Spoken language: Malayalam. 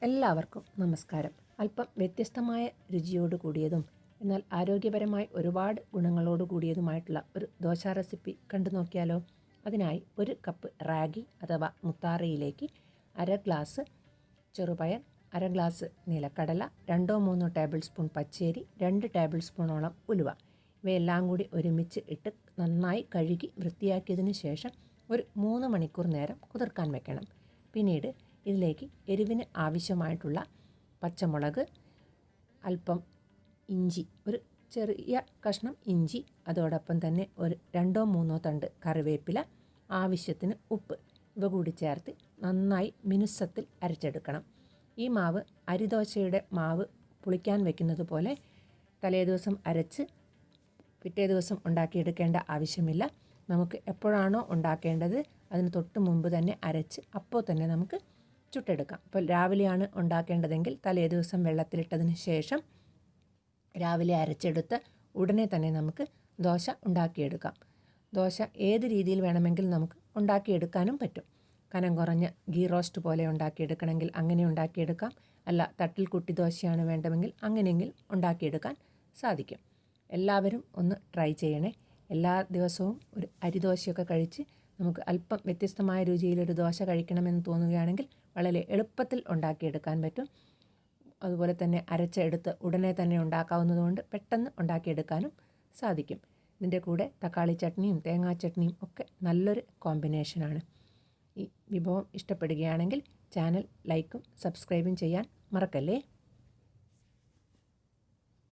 എല്ലാവർക്കും നമസ്കാരം. അല്പം വ്യത്യസ്തമായ രുചിയോട് കൂടിയതും എന്നാൽ ആരോഗ്യപരമായി ഒരുപാട് ഗുണങ്ങളോട് കൂടിയതുമായിട്ടുള്ള ഒരു ദോശ റെസിപ്പി കണ്ടു നോക്കിയാലോ. അതിനായി 1 കപ്പ് റാഗി അഥവാ മുത്താറിയിലേക്ക് 1/2 ഗ്ലാസ് ചെറുപയർ, 1/2 ഗ്ലാസ് നിലക്കടല, 2-3 ടേബിൾ സ്പൂൺ പച്ചരി, 2 ടേബിൾ സ്പൂണോളം ഉലുവ ഇവയെല്ലാം കൂടി ഒരുമിച്ച് ഇട്ട് നന്നായി കഴുകി വൃത്തിയാക്കിയതിന് ശേഷം ഒരു 3 മണിക്കൂർ നേരം കുതിർക്കാൻ വെക്കണം. പിന്നീട് ഇതിലേക്ക് എരിവിന് ആവശ്യമായിട്ടുള്ള പച്ചമുളക്, അല്പം ഇഞ്ചി, ഒരു ചെറിയ കഷ്ണം ഇഞ്ചി, അതോടൊപ്പം തന്നെ ഒരു 2-3 തണ്ട് കറിവേപ്പില, ആവശ്യത്തിന് ഉപ്പ് ഇവ കൂടി ചേർത്ത് നന്നായി മിനുസത്തിൽ അരച്ചെടുക്കണം. ഈ മാവ് അരിദോശയുടെ മാവ് പുളിക്കാൻ വെക്കുന്നത് പോലെ തലേദിവസം അരച്ച് പിറ്റേ ദിവസം ഉണ്ടാക്കിയെടുക്കേണ്ട ആവശ്യമില്ല. നമുക്ക് എപ്പോഴാണോ ഉണ്ടാക്കേണ്ടത് അതിന് തൊട്ട് മുമ്പ് തന്നെ അരച്ച് അപ്പോൾ തന്നെ നമുക്ക് ചുട്ടെടുക്കാം. ഇപ്പോൾ രാവിലെയാണ് ഉണ്ടാക്കേണ്ടതെങ്കിൽ തലേ ദിവസം വെള്ളത്തിലിട്ടതിന് ശേഷം രാവിലെ അരച്ചെടുത്ത് ഉടനെ തന്നെ നമുക്ക് ദോശ ഉണ്ടാക്കിയെടുക്കാം. ദോശ ഏത് രീതിയിൽ വേണമെങ്കിൽ നമുക്ക് ഉണ്ടാക്കിയെടുക്കാനും പറ്റും. കനം കുറഞ്ഞ ഗീ റോസ്റ്റ് പോലെ ഉണ്ടാക്കിയെടുക്കണമെങ്കിൽ അങ്ങനെ ഉണ്ടാക്കിയെടുക്കാം. അല്ല, തട്ടിൽ കുട്ടി ദോശയാണ് വേണ്ടതെങ്കിൽ അങ്ങനെയെങ്കിൽ ഉണ്ടാക്കിയെടുക്കാൻ സാധിക്കും. എല്ലാവരും ഒന്ന് ട്രൈ ചെയ്യണേ. എല്ലാ ദിവസവും ഒരു അരിദോശയൊക്കെ കഴിച്ച് നമുക്ക് അല്പം വ്യത്യസ്തമായ രുചിയിലൊരു ദോശ കഴിക്കണമെന്ന് തോന്നുകയാണെങ്കിൽ വളരെ എളുപ്പത്തിൽ ഉണ്ടാക്കിയെടുക്കാൻ പറ്റും. അതുപോലെ തന്നെ അരച്ചെടുത്ത് ഉടനെ തന്നെ ഉണ്ടാക്കാവുന്നതുകൊണ്ട് പെട്ടെന്ന് ഉണ്ടാക്കിയെടുക്കാനും സാധിക്കും. ഇതിൻ്റെ കൂടെ തക്കാളി ചട്നിയും തേങ്ങാ ചട്നിയും ഒക്കെ നല്ലൊരു കോമ്പിനേഷനാണ്. ഈ വിഭവം ഇഷ്ടപ്പെടുകയാണെങ്കിൽ ചാനൽ ലൈക്കും സബ്സ്ക്രൈബും ചെയ്യാൻ മറക്കല്ലേ.